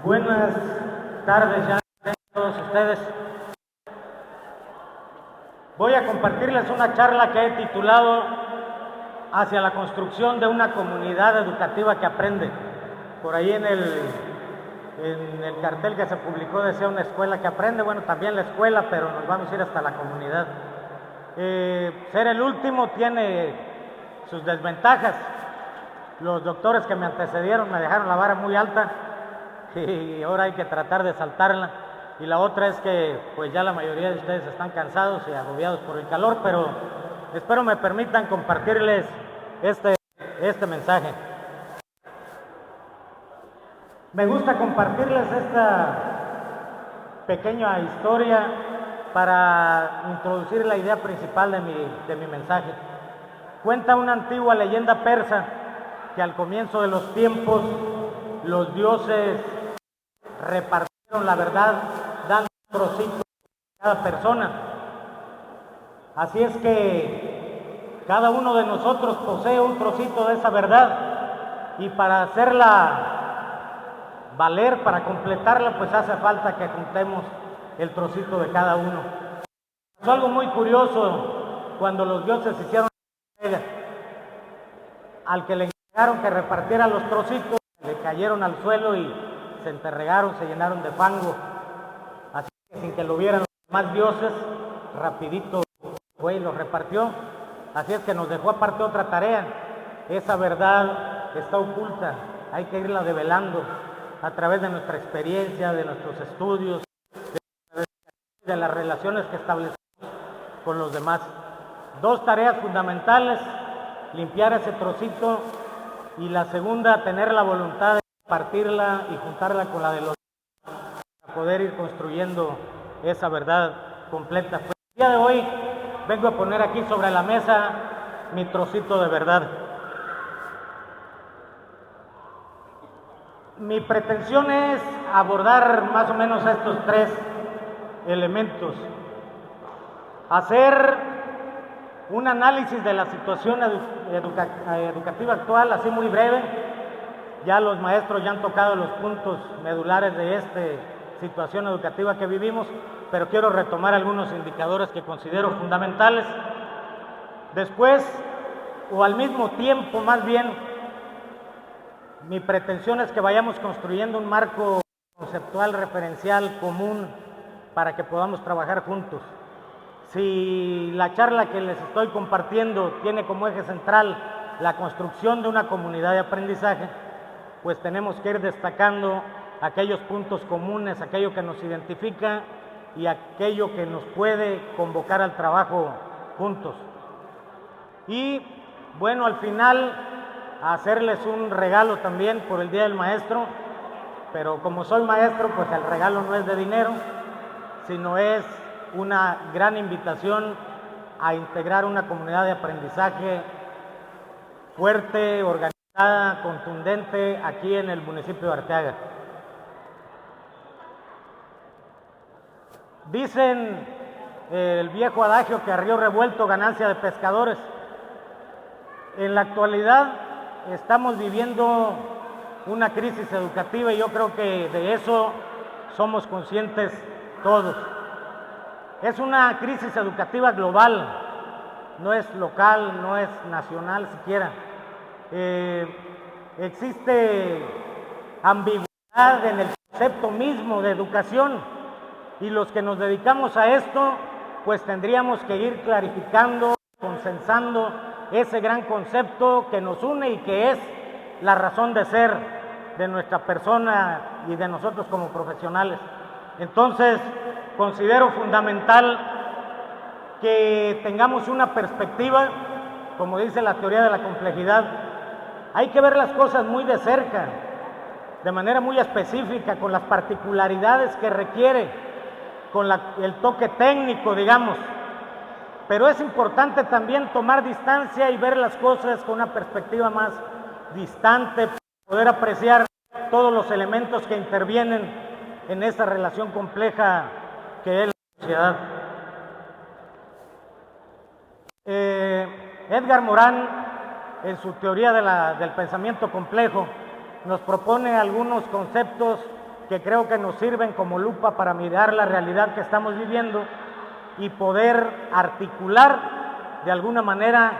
Buenas tardes ya a todos ustedes. Voy a compartirles una charla que he titulado Hacia la construcción de una comunidad educativa que aprende. Por ahí en el cartel que se publicó decía una escuela que aprende. Bueno, también la escuela, pero nos vamos a ir hasta la comunidad. Ser el último tiene sus desventajas. Los doctores que me antecedieron me dejaron la vara muy alta y ahora hay que tratar de saltarla. Y la otra es que pues ya la mayoría de ustedes están cansados y agobiados por el calor, pero espero me permitan compartirles este mensaje. Me gusta compartirles esta pequeña historia para introducir la idea principal de mi mensaje. Cuenta una antigua leyenda persa que al comienzo de los tiempos los dioses repartieron la verdad dando un trocito a cada persona. Así es que cada uno de nosotros posee un trocito de esa verdad y para hacerla valer, para completarla, pues hace falta que juntemos el trocito de cada uno. Es algo muy curioso cuando los dioses hicieron la entrega. Al que le encargaron que repartiera los trocitos, le cayeron al suelo y se enterregaron, se llenaron de fango. Así que sin que lo vieran los demás dioses, rapidito fue y los repartió. Así es que nos dejó aparte otra tarea. Esa verdad está oculta, hay que irla develando a través de nuestra experiencia, de nuestros estudios, de las relaciones que establecemos con los demás. Dos tareas fundamentales: limpiar ese trocito, y la segunda, tener la voluntad de partirla y juntarla con la de los demás para poder ir construyendo esa verdad completa. Pues el día de hoy vengo a poner aquí sobre la mesa mi trocito de verdad. Mi pretensión es abordar más o menos estos tres elementos. Hacer un análisis de la situación educativa actual, así muy breve. Ya los maestros ya han tocado los puntos medulares de esta situación educativa que vivimos, pero quiero retomar algunos indicadores que considero fundamentales. Después, o al mismo tiempo más bien, mi pretensión es que vayamos construyendo un marco conceptual, referencial, común, para que podamos trabajar juntos. Si la charla que les estoy compartiendo tiene como eje central la construcción de una comunidad de aprendizaje, pues tenemos que ir destacando aquellos puntos comunes, aquello que nos identifica y aquello que nos puede convocar al trabajo juntos. Y bueno, al final hacerles un regalo también por el Día del Maestro, pero como soy maestro, pues el regalo no es de dinero, sino es una gran invitación a integrar una comunidad de aprendizaje fuerte, organizada, contundente aquí en el municipio de Arteaga. Dicen el viejo adagio que a río revuelto ganancia de pescadores. En la actualidad estamos viviendo una crisis educativa y yo creo que de eso somos conscientes todos. Es una crisis educativa global, no es local, no es nacional siquiera. Existe ambigüedad en el concepto mismo de educación y los que nos dedicamos a esto, pues tendríamos que ir clarificando, consensando ese gran concepto que nos une y que es la razón de ser de nuestra persona y de nosotros como profesionales. Entonces, considero fundamental que tengamos una perspectiva, como dice la teoría de la complejidad. Hay que ver las cosas muy de cerca, de manera muy específica, con las particularidades que requiere, con el toque técnico, digamos. Pero es importante también tomar distancia y ver las cosas con una perspectiva más distante, para poder apreciar todos los elementos que intervienen en esa relación compleja que es la sociedad. Edgar Morin, en su teoría del pensamiento complejo, nos propone algunos conceptos que creo que nos sirven como lupa para mirar la realidad que estamos viviendo y poder articular de alguna manera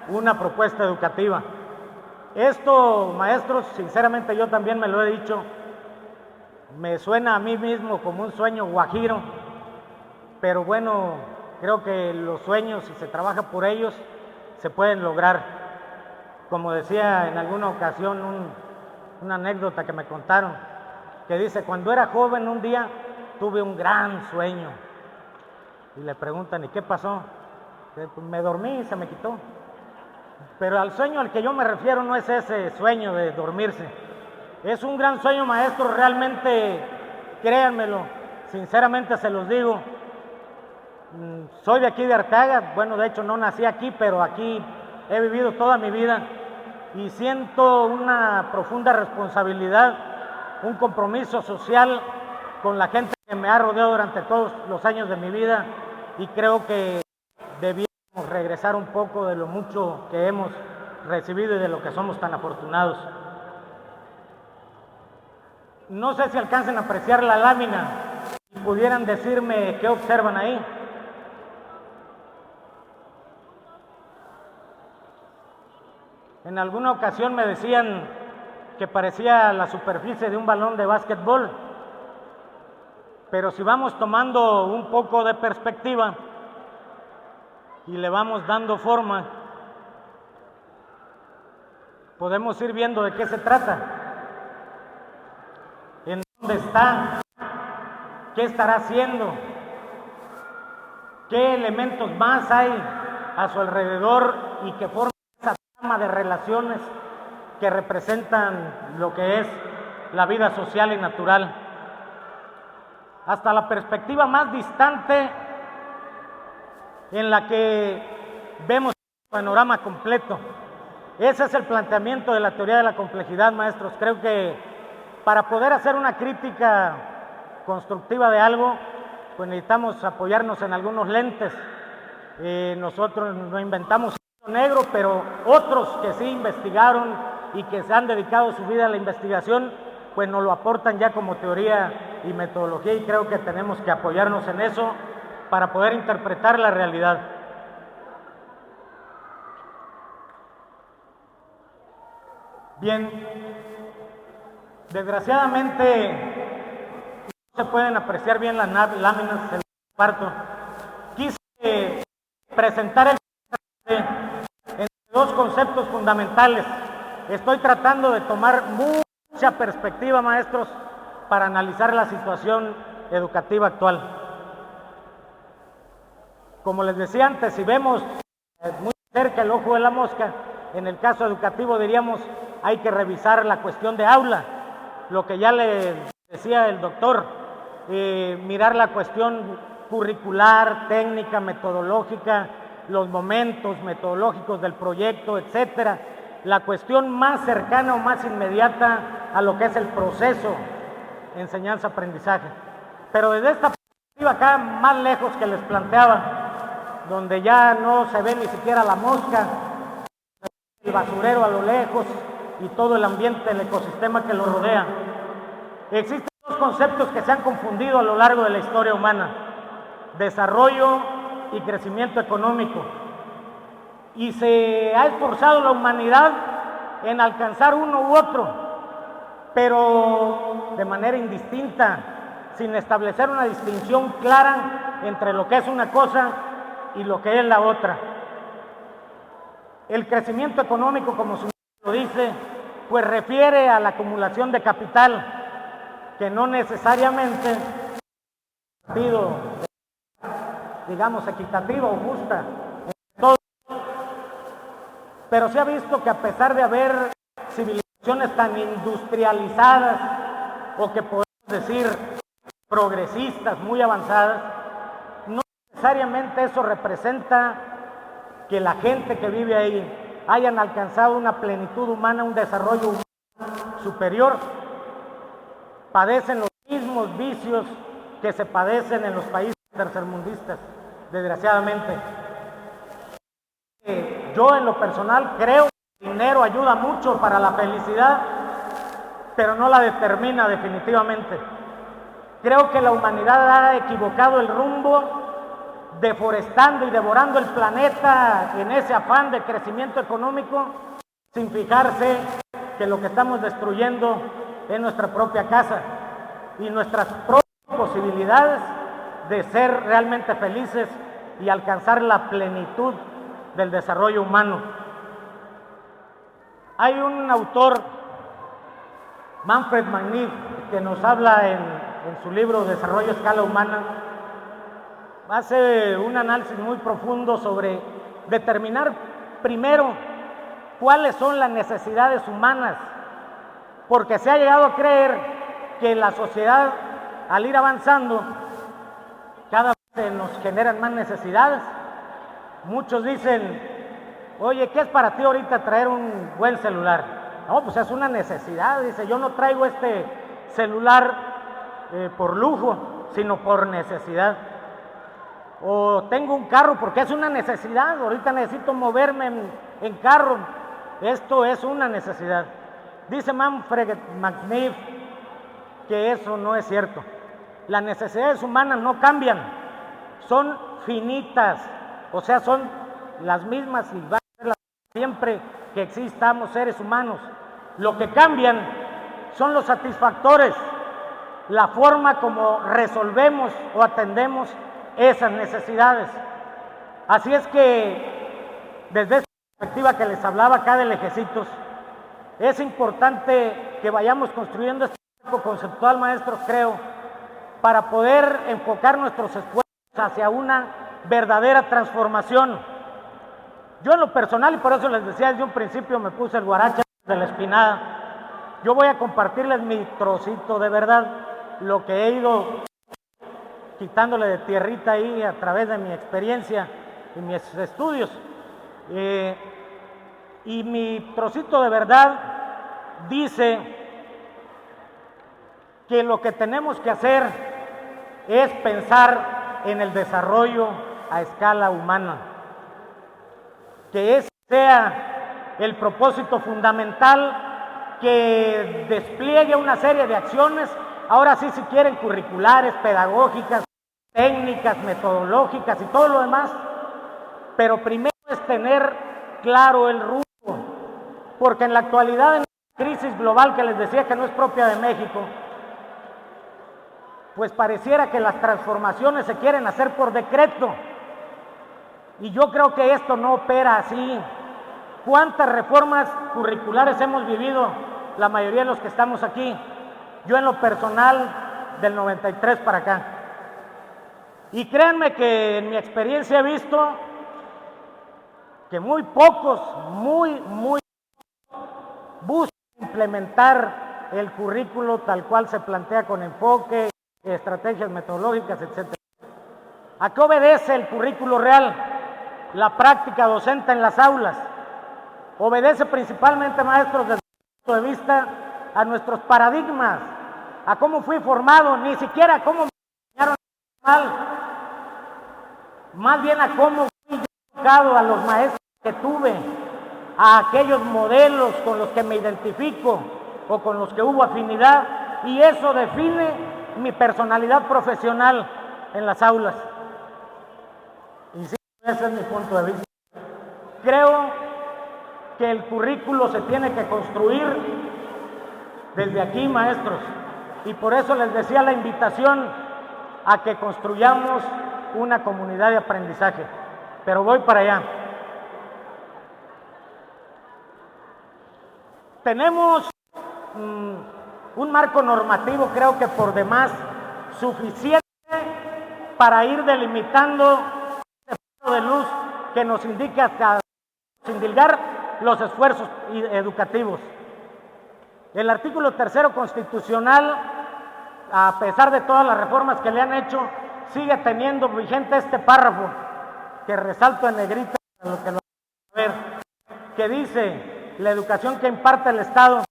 una propuesta educativa. Esto, maestros, sinceramente yo también me lo he dicho, me suena a mí mismo como un sueño guajiro, pero bueno, creo que los sueños, si se trabaja por ellos, se pueden lograr. Como decía en alguna ocasión una anécdota que me contaron, que dice, cuando era joven un día tuve un gran sueño. Y le preguntan, ¿y qué pasó? Pues me dormí y se me quitó. Pero al sueño al que yo me refiero no es ese sueño de dormirse. Es un gran sueño, maestro, realmente, créanmelo, sinceramente se los digo. Soy de aquí de Arteaga, bueno, de hecho no nací aquí, pero aquí he vivido toda mi vida y siento una profunda responsabilidad, un compromiso social con la gente que me ha rodeado durante todos los años de mi vida y creo que debíamos regresar un poco de lo mucho que hemos recibido y de lo que somos tan afortunados. No sé si alcancen a apreciar la lámina y pudieran decirme qué observan ahí. En alguna ocasión me decían que parecía la superficie de un balón de básquetbol, pero si vamos tomando un poco de perspectiva y le vamos dando forma, podemos ir viendo de qué se trata, en dónde está, qué estará haciendo, qué elementos más hay a su alrededor y que forman esa trama de relaciones que representan lo que es la vida social y natural. Hasta la perspectiva más distante en la que vemos el panorama completo. Ese es el planteamiento de la teoría de la complejidad, maestros. Creo que para poder hacer una crítica constructiva de algo, pues necesitamos apoyarnos en algunos lentes. Nosotros no inventamos el negro, pero otros que sí investigaron y que se han dedicado su vida a la investigación, pues nos lo aportan ya como teoría y metodología, y creo que tenemos que apoyarnos en eso para poder interpretar la realidad. Bien, desgraciadamente no se pueden apreciar bien las láminas del parto. Quise presentar entre dos conceptos fundamentales. Estoy tratando de tomar mucha perspectiva, maestros, para analizar la situación educativa actual. Como les decía antes, si vemos muy cerca el ojo de la mosca, en el caso educativo diríamos hay que revisar la cuestión de aula, lo que ya le decía el doctor, mirar la cuestión curricular, técnica, metodológica, los momentos metodológicos del proyecto, etcétera, la cuestión más cercana o más inmediata a lo que es el proceso enseñanza-aprendizaje. Pero desde esta perspectiva acá, más lejos que les planteaba, donde ya no se ve ni siquiera la mosca, el basurero a lo lejos y todo el ambiente, el ecosistema que lo rodea. Existen dos conceptos que se han confundido a lo largo de la historia humana: desarrollo y crecimiento económico. Y se ha esforzado la humanidad en alcanzar uno u otro, pero de manera indistinta, sin establecer una distinción clara entre lo que es una cosa y lo que es la otra. El crecimiento económico, como su nombre lo dice, pues refiere a la acumulación de capital, que no necesariamente ha sido, digamos, equitativa o justa en todo, pero se ha visto que a pesar de haber civilizaciones tan industrializadas, o que podemos decir progresistas, muy avanzadas, no necesariamente eso representa que la gente que vive ahí hayan alcanzado una plenitud humana, un desarrollo humano superior. Padecen los mismos vicios que se padecen en los países tercermundistas, desgraciadamente. Yo en lo personal creo que el dinero ayuda mucho para la felicidad, pero no la determina definitivamente. Creo que la humanidad ha equivocado el rumbo, deforestando y devorando el planeta en ese afán de crecimiento económico, sin fijarse que lo que estamos destruyendo es nuestra propia casa y nuestras propias posibilidades de ser realmente felices y alcanzar la plenitud del desarrollo humano. Hay un autor, Manfred Magniff, que nos habla en su libro Desarrollo a Escala Humana, hace un análisis muy profundo sobre determinar primero cuáles son las necesidades humanas, porque se ha llegado a creer que la sociedad, al ir avanzando, cada vez se nos generan más necesidades. Muchos dicen, oye, ¿qué es para ti ahorita traer un buen celular? No, pues es una necesidad. Dice, yo no traigo este celular por lujo, sino por necesidad. O tengo un carro porque es una necesidad, ahorita necesito moverme en carro, esto es una necesidad. Dice Manfred Magniff que eso no es cierto. Las necesidades humanas no cambian, son finitas, o sea, son las mismas y van a ser las siempre que existamos seres humanos. Lo que cambian son los satisfactores, la forma como resolvemos o atendemos esas necesidades. Así es que desde esa perspectiva que les hablaba acá de Lejecitos, es importante que vayamos construyendo este marco conceptual, maestros, creo, para poder enfocar nuestros esfuerzos hacia una verdadera transformación. Yo en lo personal, y por eso les decía desde un principio, me puse el guaracha de la espinada. Yo voy a compartirles mi trocito de verdad, lo que he ido quitándole de tierrita ahí a través de mi experiencia y mis estudios. Y mi trocito de verdad dice que lo que tenemos que hacer es pensar en el desarrollo a escala humana, que ese sea el propósito fundamental, que despliegue una serie de acciones, ahora sí si quieren curriculares, pedagógicas, técnicas, metodológicas y todo lo demás, pero primero es tener claro el rumbo, porque en la actualidad, en la crisis global que les decía que no es propia de México, pues pareciera que las transformaciones se quieren hacer por decreto, y yo creo que esto no opera así. ¿Cuántas reformas curriculares hemos vivido la mayoría de los que estamos aquí? Yo en lo personal, del 93 para acá. Y créanme que en mi experiencia he visto que muy pocos, muy buscan implementar el currículo tal cual se plantea con enfoque, estrategias metodológicas, etc. ¿A qué obedece el currículo real? La práctica docente en las aulas. Obedece principalmente, maestros, desde el punto de vista a nuestros paradigmas, a cómo fui formado, ni siquiera a cómo me enseñaron mal, más bien a cómo fui educado, a los maestros que tuve, a aquellos modelos con los que me identifico o con los que hubo afinidad, y eso define mi personalidad profesional en las aulas. Insisto, ese es mi punto de vista. Creo que el currículo se tiene que construir desde aquí, maestros, y por eso les decía la invitación a que construyamos una comunidad de aprendizaje, pero voy para allá. Tenemos un marco normativo, creo que por demás suficiente para ir delimitando ese faro de luz que nos indique hasta indilgar los esfuerzos educativos. El artículo 3 constitucional, a pesar de todas las reformas que le han hecho, sigue teniendo vigente este párrafo que resalto en negrita, lo que lo van a ver, que dice: la educación que imparte el Estado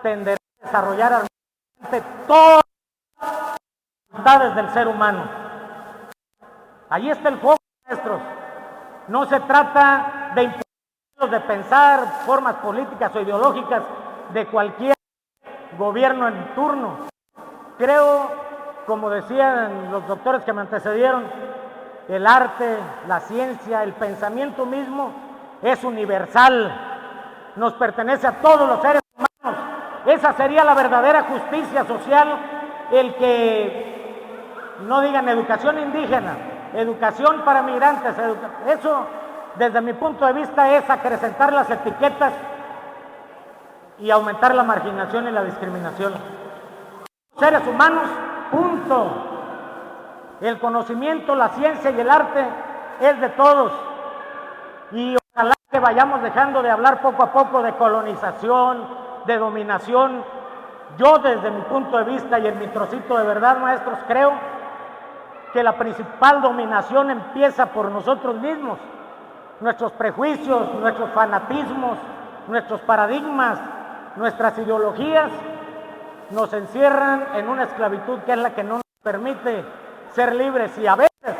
tenderá a desarrollar armónicamente todas las facultades del ser humano. Ahí está el foco, maestros. No se trata de imponer, de pensar formas políticas o ideológicas de cualquier gobierno en turno. Creo, como decían los doctores que me antecedieron, el arte, la ciencia, el pensamiento mismo es universal, nos pertenece a todos los seres humanos. Esa sería la verdadera justicia social, el que no digan educación indígena, educación para migrantes, eso desde mi punto de vista es acrecentar las etiquetas y aumentar la marginación y la discriminación. Seres humanos, punto. El conocimiento, la ciencia y el arte es de todos. Y ojalá que vayamos dejando de hablar poco a poco de colonización, de dominación. Yo desde mi punto de vista y en mi trocito de verdad, maestros, creo que la principal dominación empieza por nosotros mismos. Nuestros prejuicios, nuestros fanatismos, nuestros paradigmas, nuestras ideologías nos encierran en una esclavitud que es la que no nos permite ser libres, y a veces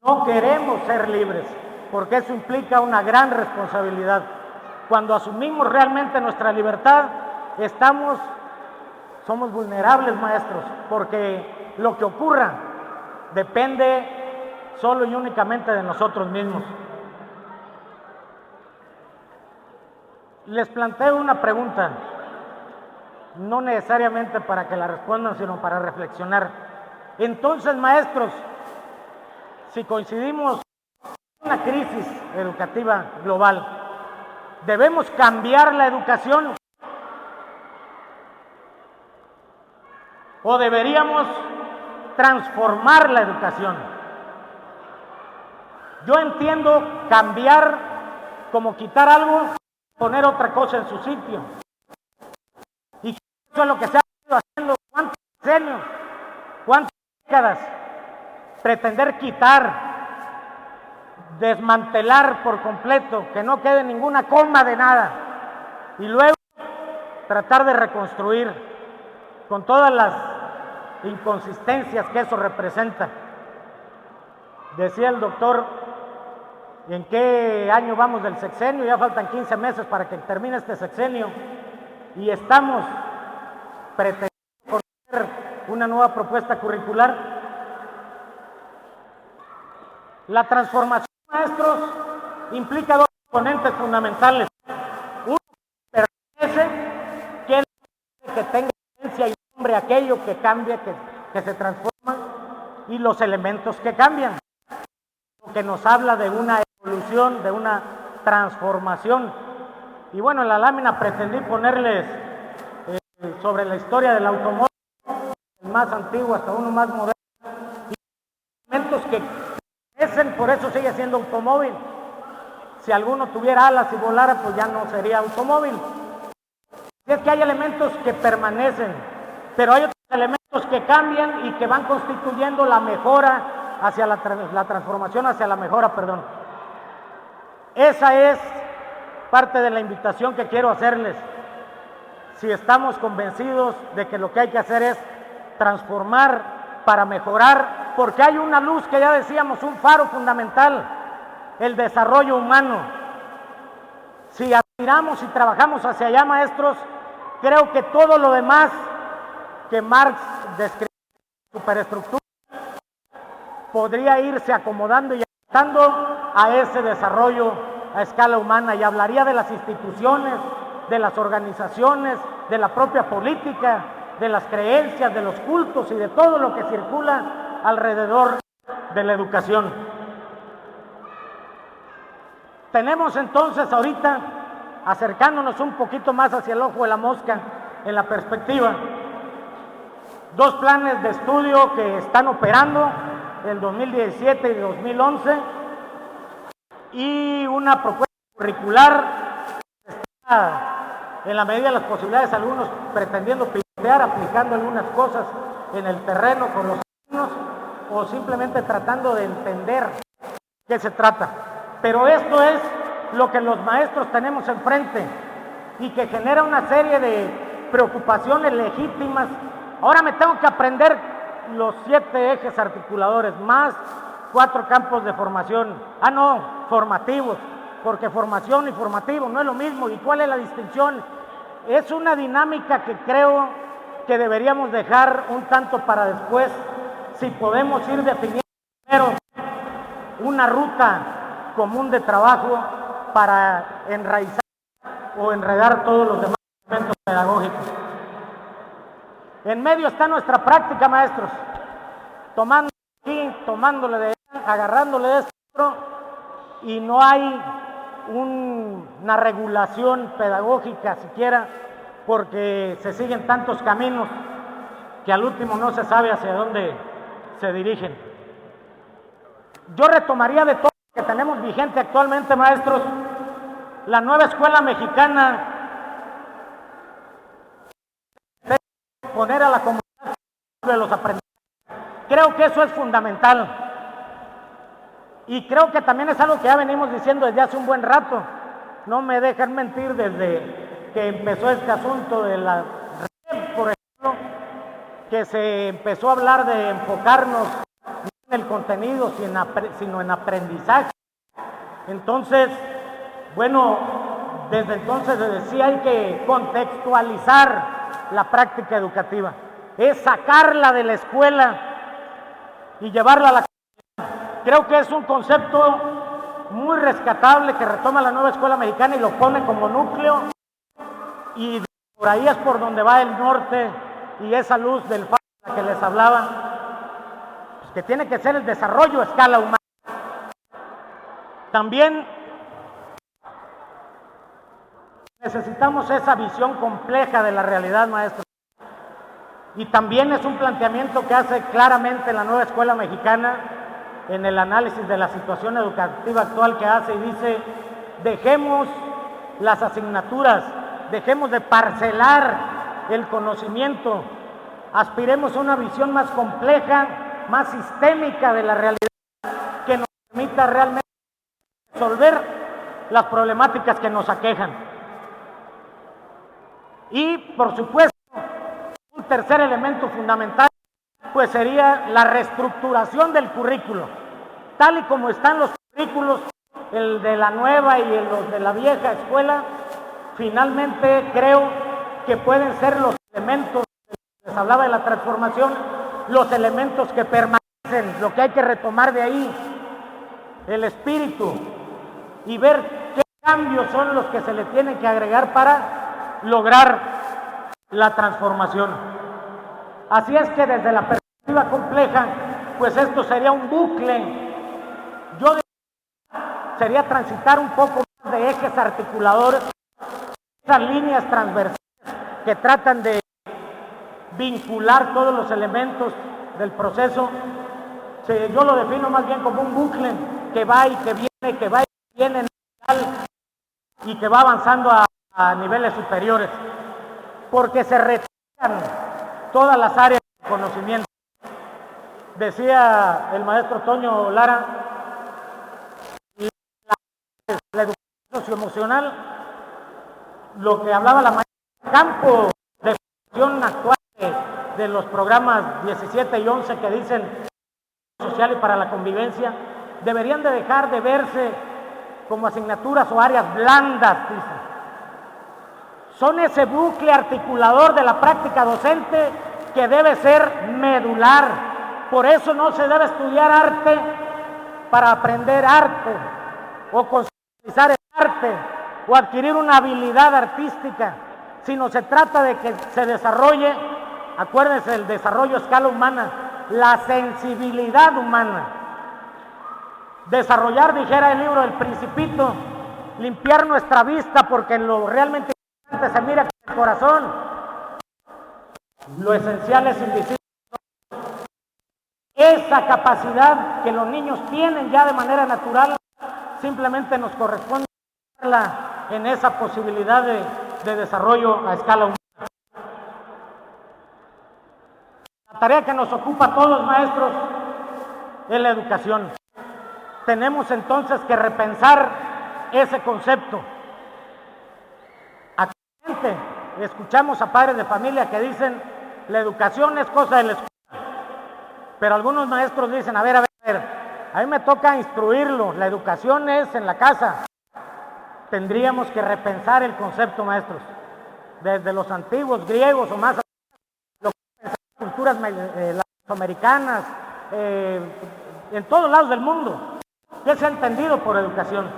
no queremos ser libres, porque eso implica una gran responsabilidad. Cuando asumimos realmente nuestra libertad, somos vulnerables, maestros, porque lo que ocurra depende solo y únicamente de nosotros mismos. Les planteo una pregunta, no necesariamente para que la respondan, sino para reflexionar. Entonces, maestros, si coincidimos en una crisis educativa global, ¿debemos cambiar la educación? ¿O deberíamos transformar la educación? Yo entiendo cambiar como quitar algo, poner otra cosa en su sitio. Y eso es lo que se ha ido haciendo. ¿Cuántos años? ¿Cuántas décadas? Pretender quitar, desmantelar por completo, que no quede ninguna coma de nada. Y luego tratar de reconstruir con todas las inconsistencias que eso representa. Decía el doctor, ¿en qué año vamos del sexenio? Ya faltan 15 meses para que termine este sexenio y estamos pretendiendo conocer una nueva propuesta curricular. La transformación, maestros, implica dos componentes fundamentales. Uno, permanece, que tenga esencia y nombre aquello que cambia, que se transforma, y los elementos que cambian, que nos habla de una evolución, de una transformación. Y bueno, en la lámina pretendí ponerles sobre la historia del automóvil, el más antiguo hasta uno más moderno, y elementos que crecen, por eso sigue siendo automóvil. Si alguno tuviera alas y volara, pues ya no sería automóvil. Y es que hay elementos que permanecen, pero hay otros elementos que cambian y que van constituyendo la mejora hacia la transformación hacia la mejora, perdón. Esa es parte de la invitación que quiero hacerles. Si estamos convencidos de que lo que hay que hacer es transformar para mejorar, porque hay una luz que ya decíamos, un faro fundamental, el desarrollo humano. Si aspiramos y trabajamos hacia allá, maestros, creo que todo lo demás que Marx describe en superestructura podría irse acomodando y adaptando a ese desarrollo a escala humana, y hablaría de las instituciones, de las organizaciones, de la propia política, de las creencias, de los cultos y de todo lo que circula alrededor de la educación. Tenemos entonces ahorita, acercándonos un poquito más hacia el ojo de la mosca en la perspectiva, dos planes de estudio que están operando, el 2017 y 2011, y una propuesta curricular que está, en la medida de las posibilidades, algunos pretendiendo pilotear, aplicando algunas cosas en el terreno con los alumnos, o simplemente tratando de entender qué se trata. Pero esto es lo que los maestros tenemos enfrente y que genera una serie de preocupaciones legítimas. Ahora me tengo que aprender los 7 ejes articuladores, más 4 campos de formación. Formativos, porque formación y formativo no es lo mismo. ¿Y cuál es la distinción es una dinámica que creo que deberíamos dejar un tanto para después, si podemos ir definiendo primero una ruta común de trabajo para enraizar o enredar todos los demás elementos pedagógicos. En medio está nuestra práctica, maestros, tomando aquí, tomándole de allá, agarrándole de esto, y no hay una regulación pedagógica siquiera, porque se siguen tantos caminos que al último no se sabe hacia dónde se dirigen. Yo retomaría de todo lo que tenemos vigente actualmente, maestros, la nueva escuela mexicana, poner a la comunidad de los aprendizajes. Creo que eso es fundamental. Y creo que también es algo que ya venimos diciendo desde hace un buen rato. No me dejan mentir, desde que empezó este asunto de la red, por ejemplo, que se empezó a hablar de enfocarnos no en el contenido, sino en aprendizaje. Entonces, bueno, desde entonces se decía hay que contextualizar la práctica educativa, es sacarla de la escuela y llevarla a la comunidad. Creo que es un concepto muy rescatable que retoma la nueva escuela mexicana y lo pone como núcleo, y por ahí es por donde va el norte y esa luz del faro que les hablaba, pues que tiene que ser el desarrollo a escala humana. También necesitamos esa visión compleja de la realidad, maestro. Y también es un planteamiento que hace claramente la nueva escuela mexicana en el análisis de la situación educativa actual, que hace y dice: dejemos las asignaturas, dejemos de parcelar el conocimiento, aspiremos a una visión más compleja, más sistémica de la realidad, que nos permita realmente resolver las problemáticas que nos aquejan. Y, por supuesto, un tercer elemento fundamental, pues sería la reestructuración del currículo. Tal y como están los currículos, el de la nueva y los de la vieja escuela, finalmente creo que pueden ser los elementos, les hablaba de la transformación, los elementos que permanecen, lo que hay que retomar de ahí, el espíritu, y ver qué cambios son los que se le tienen que agregar para lograr la transformación. Así es que desde la perspectiva compleja, pues esto sería un bucle. Yo sería transitar un poco más de ejes articuladores, esas líneas transversales que tratan de vincular todos los elementos del proceso. Yo lo defino más bien como un bucle que va y que viene, que va y que viene, y que va avanzando a niveles superiores, porque se retocan todas las áreas de conocimiento. Decía el maestro Toño Lara, la educación socioemocional, lo que hablaba la maestra, el campo de formación actual de los programas 17 y 11 que dicen social y para la convivencia, deberían de dejar de verse como asignaturas o áreas blandas, dicen. Son ese bucle articulador de la práctica docente que debe ser medular. Por eso no se debe estudiar arte para aprender arte, o conceptualizar el arte, o adquirir una habilidad artística, sino se trata de que se desarrolle, acuérdense, el desarrollo a escala humana, la sensibilidad humana. Desarrollar, dijera el libro del Principito, limpiar nuestra vista, porque lo realmente se mira con el corazón, lo esencial es invisible. Esa capacidad que los niños tienen ya de manera natural, simplemente nos corresponde en esa posibilidad de desarrollo a escala humana. La tarea que nos ocupa a todos, maestros, es la educación. Tenemos entonces que repensar ese concepto. Escuchamos a padres de familia que dicen: la educación es cosa de la escuela. Pero algunos maestros dicen: a ver, a mí me toca instruirlo, la educación es en la casa. Tendríamos que repensar el concepto, maestros. desde los antiguos griegos o más, las culturas latinoamericanas, en todos lados del mundo, que se ha entendido por educación.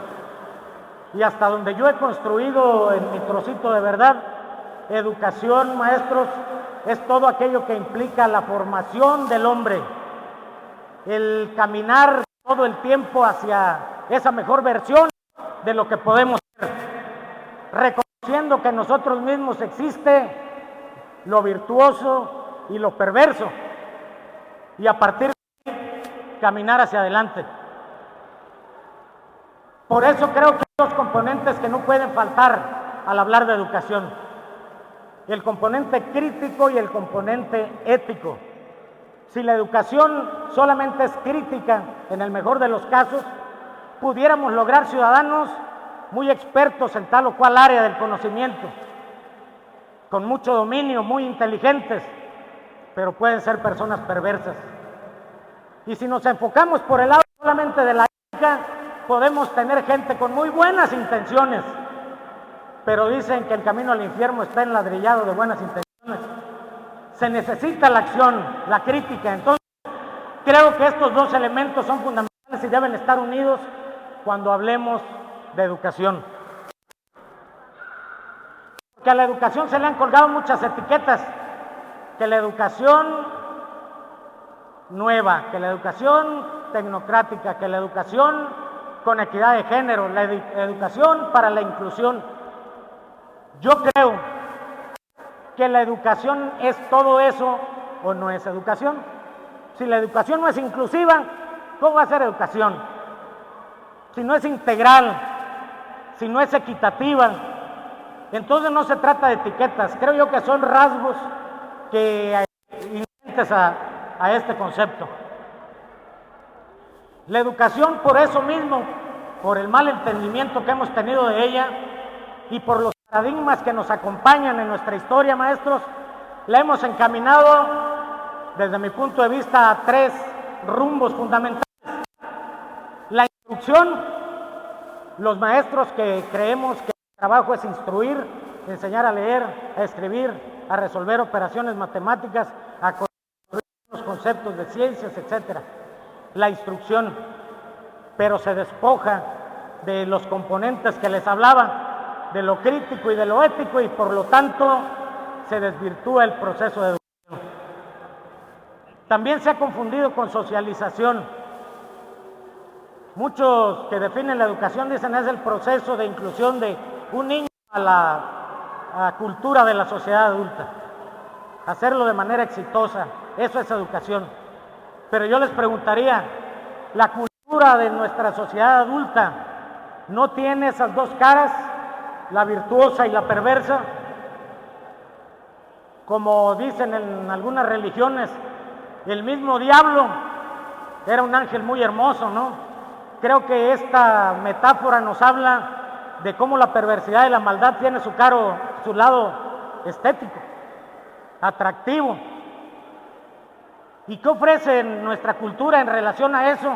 Y hasta donde yo he construido en mi trocito de verdad, educación, maestros, es todo aquello que implica la formación del hombre, el caminar todo el tiempo hacia esa mejor versión de lo que podemos ser, reconociendo que en nosotros mismos existe lo virtuoso y lo perverso, y a partir de ahí caminar hacia adelante. Por eso creo que hay dos componentes que no pueden faltar al hablar de educación: el componente crítico y el componente ético. Si la educación solamente es crítica, en el mejor de los casos, pudiéramos lograr ciudadanos muy expertos en tal o cual área del conocimiento, con mucho dominio, muy inteligentes, pero pueden ser personas perversas. Y si nos enfocamos por el lado solamente de la ética, podemos tener gente con muy buenas intenciones, pero dicen que el camino al infierno está enladrillado de buenas intenciones. Se necesita la acción, la crítica. Entonces, creo que estos dos elementos son fundamentales y deben estar unidos cuando hablemos de educación. Porque a la educación se le han colgado muchas etiquetas, que la educación nueva, que la educación tecnocrática, que la educación con equidad de género, la educación para la inclusión. Yo creo que la educación es todo eso o no es educación. Si la educación no es inclusiva, ¿cómo va a ser educación? Si no es integral, si no es equitativa, entonces no se trata de etiquetas. Creo yo que son rasgos que inherentes a este concepto. La educación, por eso mismo, por el mal entendimiento que hemos tenido de ella y por los paradigmas que nos acompañan en nuestra historia, maestros, la hemos encaminado, desde mi punto de vista, a tres rumbos fundamentales. La instrucción, los maestros que creemos que el trabajo es instruir, enseñar a leer, a escribir, a resolver operaciones matemáticas, a construir los conceptos de ciencias, etcétera. La instrucción, pero se despoja de los componentes que les hablaba, de lo crítico y de lo ético, y por lo tanto se desvirtúa el proceso de educación. También se ha confundido con socialización. Muchos que definen la educación dicen es el proceso de inclusión de un niño a la cultura de la sociedad adulta, hacerlo de manera exitosa, eso es educación. Pero yo les preguntaría, ¿la cultura de nuestra sociedad adulta no tiene esas dos caras, la virtuosa y la perversa? Como dicen en algunas religiones, el mismo diablo era un ángel muy hermoso, ¿no? Creo que esta metáfora nos habla de cómo la perversidad y la maldad tiene su lado estético, atractivo. ¿Y qué ofrece nuestra cultura en relación a eso?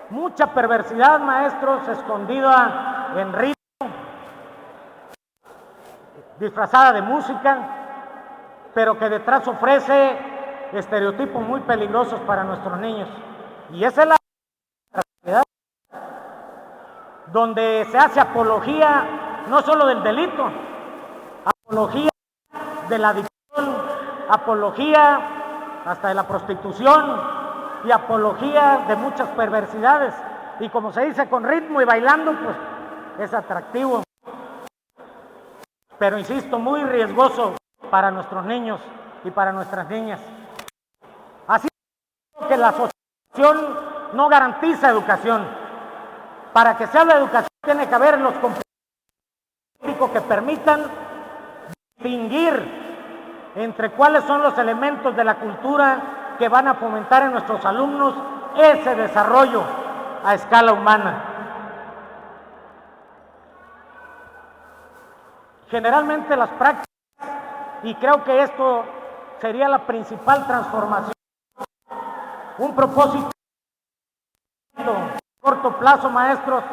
Mucha perversidad, maestros, escondida en ritmo, disfrazada de música, pero que detrás ofrece estereotipos muy peligrosos para nuestros niños. Y esa es la realidad, donde se hace apología no solo del delito, apología de la adicción, apología hasta de la prostitución y apología de muchas perversidades. Y como se dice, con ritmo y bailando, pues es atractivo. Pero insisto, muy riesgoso para nuestros niños y para nuestras niñas. Así que la asociación no garantiza educación. Para que se hable de educación tiene que haber los componentes que permitan distinguir entre cuáles son los elementos de la cultura que van a fomentar en nuestros alumnos ese desarrollo a escala humana. Generalmente las prácticas, y creo que esto sería la principal transformación, un propósito a corto plazo, maestros,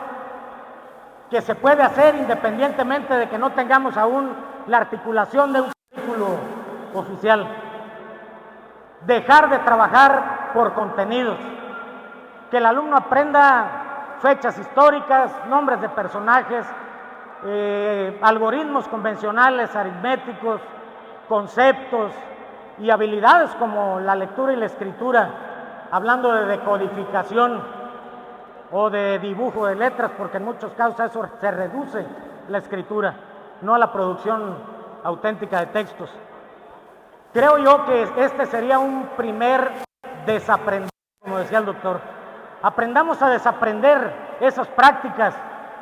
que se puede hacer independientemente de que no tengamos aún la articulación de un currículo oficial. Dejar de trabajar por contenidos, que el alumno aprenda fechas históricas, nombres de personajes, algoritmos convencionales, aritméticos, conceptos y habilidades como la lectura y la escritura, hablando de decodificación o de dibujo de letras, porque en muchos casos a eso se reduce la escritura, no a la producción auténtica de textos. Creo yo que este sería un primer desaprender, como decía el doctor. Aprendamos a desaprender esas prácticas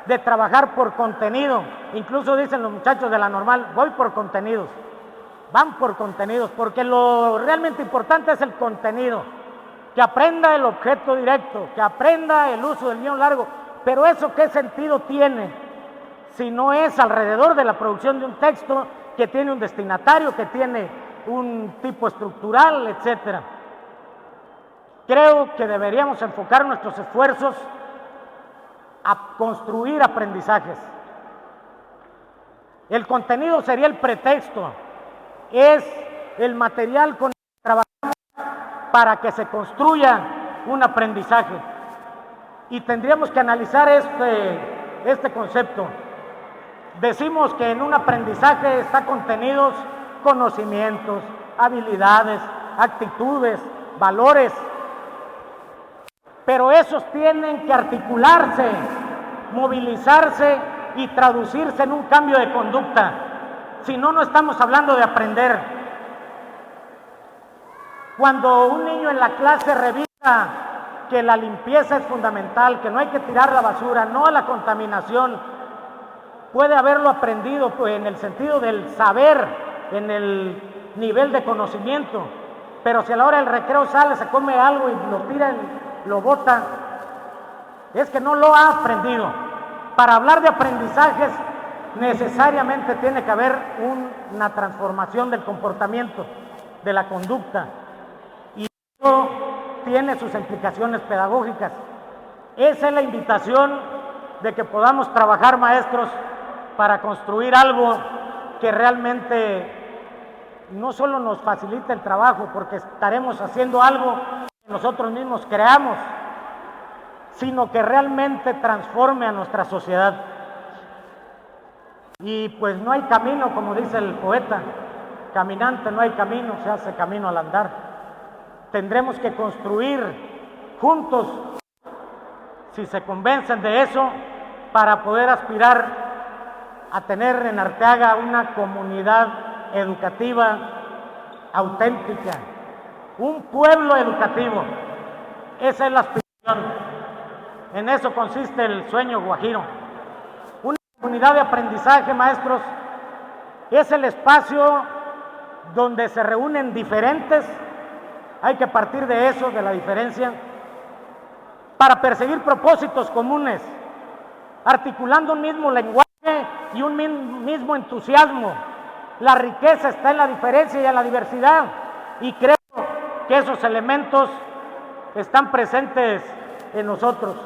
de trabajar por contenido. Incluso dicen los muchachos de la normal, voy por contenidos. Van por contenidos, porque lo realmente importante es el contenido. Que aprenda el objeto directo, que aprenda el uso del guión largo. Pero eso, ¿qué sentido tiene si no es alrededor de la producción de un texto que tiene un destinatario, que tiene un tipo estructural, etcétera? Creo que deberíamos enfocar nuestros esfuerzos a construir aprendizajes. El contenido sería el pretexto, es el material con el que trabajamos para que se construya un aprendizaje. Y tendríamos que analizar este concepto. Decimos que en un aprendizaje está contenidos conocimientos, habilidades, actitudes, valores, pero esos tienen que articularse, movilizarse y traducirse en un cambio de conducta. Si no, no estamos hablando de aprender. Cuando un niño en la clase revisa que la limpieza es fundamental, que no hay que tirar la basura, no a la contaminación, puede haberlo aprendido pues, en el sentido del saber, en el nivel de conocimiento, pero si a la hora del recreo sale, se come algo y lo tira, lo bota, es que no lo ha aprendido. Para hablar de aprendizajes, necesariamente tiene que haber una transformación del comportamiento, de la conducta, y eso tiene sus implicaciones pedagógicas. Esa es la invitación de que podamos trabajar, maestros, para construir algo que realmente no solo nos facilite el trabajo, porque estaremos haciendo algo que nosotros mismos creamos, sino que realmente transforme a nuestra sociedad. Y pues no hay camino, como dice el poeta, caminante no hay camino, se hace camino al andar. Tendremos que construir juntos, si se convencen de eso, para poder aspirar a tener en Arteaga una comunidad educativa auténtica, un pueblo educativo. Esa es la aspiración. En eso consiste el sueño guajiro. Una comunidad de aprendizaje, maestros, es el espacio donde se reúnen diferentes, hay que partir de eso, de la diferencia, para perseguir propósitos comunes, articulando un mismo lenguaje y un mismo entusiasmo. La riqueza está en la diferencia y en la diversidad, y creo que esos elementos están presentes en nosotros.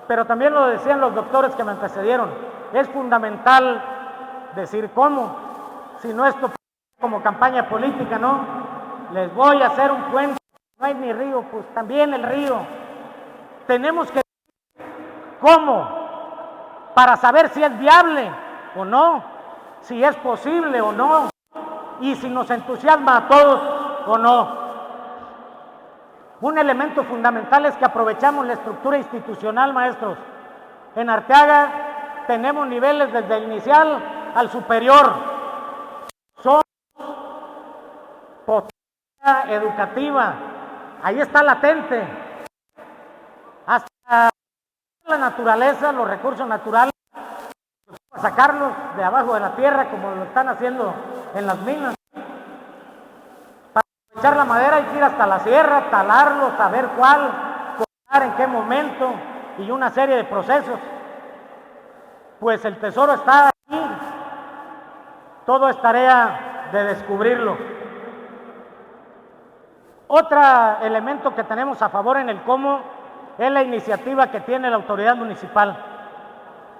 Pero también lo decían los doctores que me antecedieron, es fundamental decir cómo, si no esto como campaña política, ¿no? Les voy a hacer un puente, no hay ni río, pues también el río. Tenemos que decir cómo, para saber si es viable o no, si es posible o no, y si nos entusiasma a todos o no. Un elemento fundamental es que aprovechamos la estructura institucional, maestros. En Arteaga tenemos niveles desde el inicial al superior. Somos potencia educativa, ahí está latente. Hasta la naturaleza, los recursos naturales, sacarlos de abajo de la tierra como lo están haciendo en las minas. Para aprovechar la madera hay que ir hasta la sierra, talarlo, saber cuál, cortar en qué momento y una serie de procesos. Pues el tesoro está aquí, todo es tarea de descubrirlo. Otro elemento que tenemos a favor en el cómo es la iniciativa que tiene la autoridad municipal.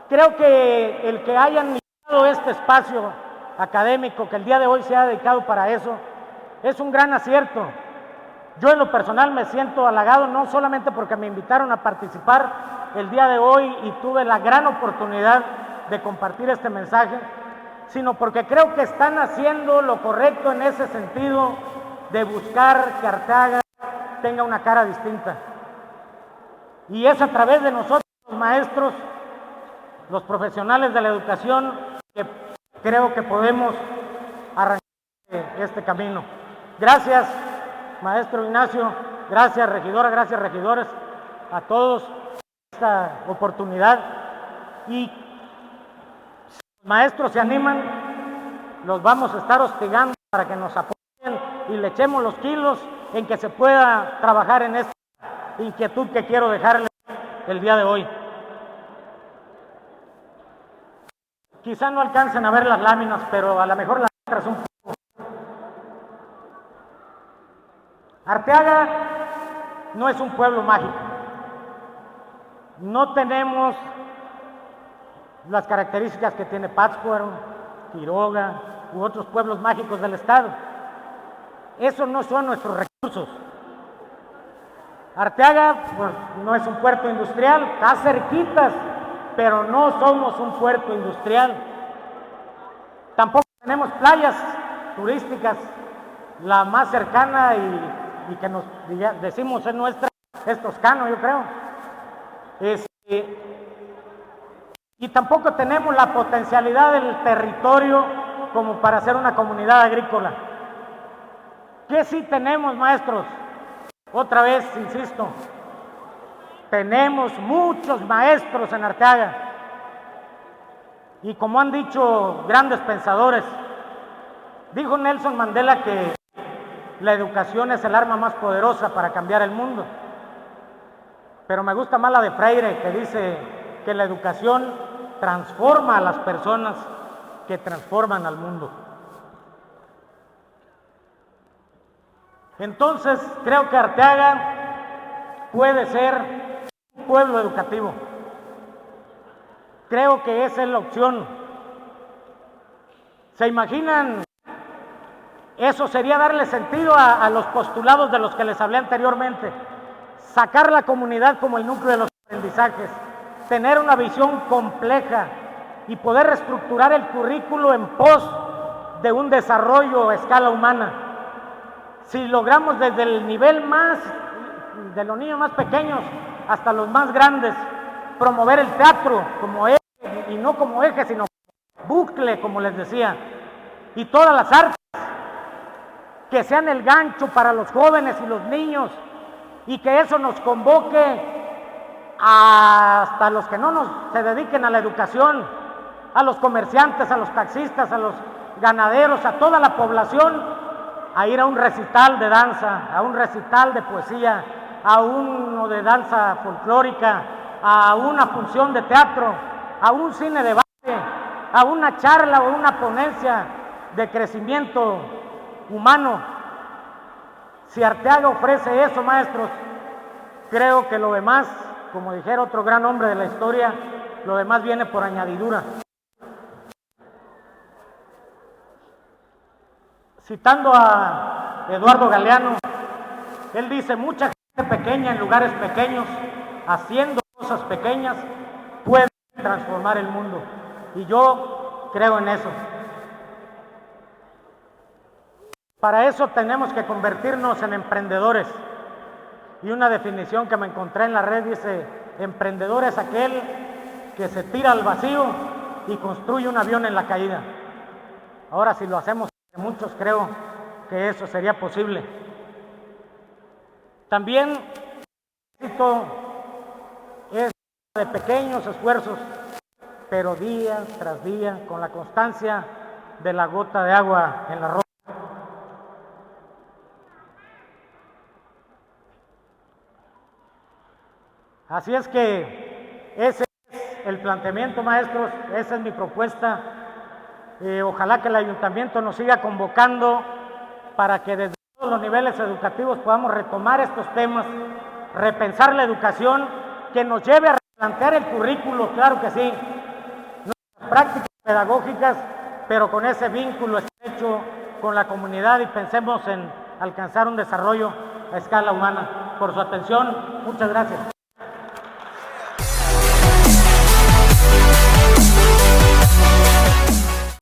Creo que el que hayan iniciado este espacio académico que el día de hoy se ha dedicado para eso, es un gran acierto. Yo en lo personal me siento halagado, no solamente porque me invitaron a participar el día de hoy y tuve la gran oportunidad de compartir este mensaje, sino porque creo que están haciendo lo correcto en ese sentido de buscar que Arteaga tenga una cara distinta. Y es a través de nosotros, los maestros, los profesionales de la educación, que creo que podemos arrancar este camino. Gracias, maestro Ignacio, gracias, regidora, gracias, regidores, a todos por esta oportunidad. Y si los maestros se animan, los vamos a estar hostigando para que nos apoyen y le echemos los kilos en que se pueda trabajar en esta inquietud que quiero dejarles el día de hoy. Quizá no alcancen a ver las láminas, pero a lo mejor las letras un poco. Arteaga no es un pueblo mágico. No tenemos las características que tiene Pátzcuaro, Quiroga u otros pueblos mágicos del estado. Esos no son nuestros recursos. Arteaga pues, no es un puerto industrial, está cerquitas, pero no somos un puerto industrial. Tampoco tenemos playas turísticas. La más cercana y que nos decimos es nuestra, es Toscano, yo creo. Y tampoco tenemos la potencialidad del territorio como para hacer una comunidad agrícola. ¿Qué sí tenemos, maestros? Otra vez, insisto, tenemos muchos maestros en Arteaga. Y como han dicho grandes pensadores, dijo Nelson Mandela que la educación es el arma más poderosa para cambiar el mundo. Pero me gusta más la de Freire, que dice que la educación transforma a las personas que transforman al mundo. Entonces, creo que Arteaga puede ser un pueblo educativo. Creo que esa es la opción. ¿Se imaginan? Eso sería darle sentido a los postulados de los que les hablé anteriormente. Sacar la comunidad como el núcleo de los aprendizajes, tener una visión compleja y poder reestructurar el currículo en pos de un desarrollo a escala humana. Si logramos desde el nivel más, de los niños más pequeños hasta los más grandes, promover el teatro como eje, y no como eje, sino bucle, como les decía, y todas las artes, que sean el gancho para los jóvenes y los niños, y que eso nos convoque hasta los que no se dediquen a la educación, a los comerciantes, a los taxistas, a los ganaderos, a toda la población, a ir a un recital de danza, a un recital de poesía, a uno de danza folclórica, a una función de teatro, a un cine de debate, a una charla o una ponencia de crecimiento humano. Si Arteaga ofrece eso, maestros, creo que lo demás, como dijera otro gran hombre de la historia, lo demás viene por añadidura. Citando a Eduardo Galeano, él dice: mucha gente pequeña en lugares pequeños, haciendo cosas pequeñas, puede transformar el mundo. Y yo creo en eso. Para eso tenemos que convertirnos en emprendedores. Y una definición que me encontré en la red dice: emprendedor es aquel que se tira al vacío y construye un avión en la caída. Ahora, si lo hacemos muchos, creo que eso sería posible. También el éxito es de pequeños esfuerzos, pero día tras día, con la constancia de la gota de agua en la roca. Así es que ese es el planteamiento, maestros, esa es mi propuesta. Ojalá que el ayuntamiento nos siga convocando para que desde todos los niveles educativos podamos retomar estos temas, repensar la educación, que nos lleve a replantear el currículo, claro que sí, nuestras prácticas pedagógicas, pero con ese vínculo estrecho con la comunidad y pensemos en alcanzar un desarrollo a escala humana. Por su atención, muchas gracias.